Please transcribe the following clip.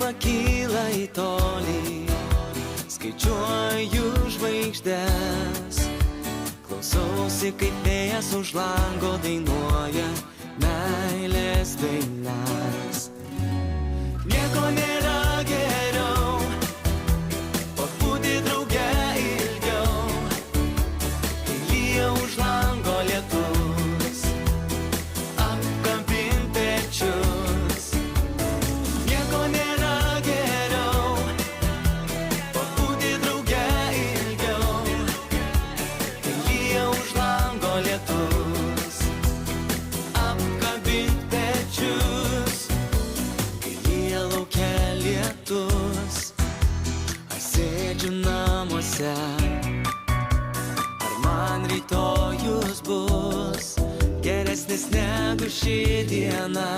pakyla į tolį, skaičiuoju žvaigždes, klausausi, kaip vėjas už lango dainuoja meilės dainas. Nieko nėra geriau, pabūti drauge ilgiau, kai lyja už lango lietus, apkabint pečius. Nieko nėra geriau, pabūti drauge ilgiau, kai lyja už lango lietus, apkabint pečius. Kai lyja lauke lietus, aš sėdžiu namuose, ar man rytojus bus geresnis negu ši diena?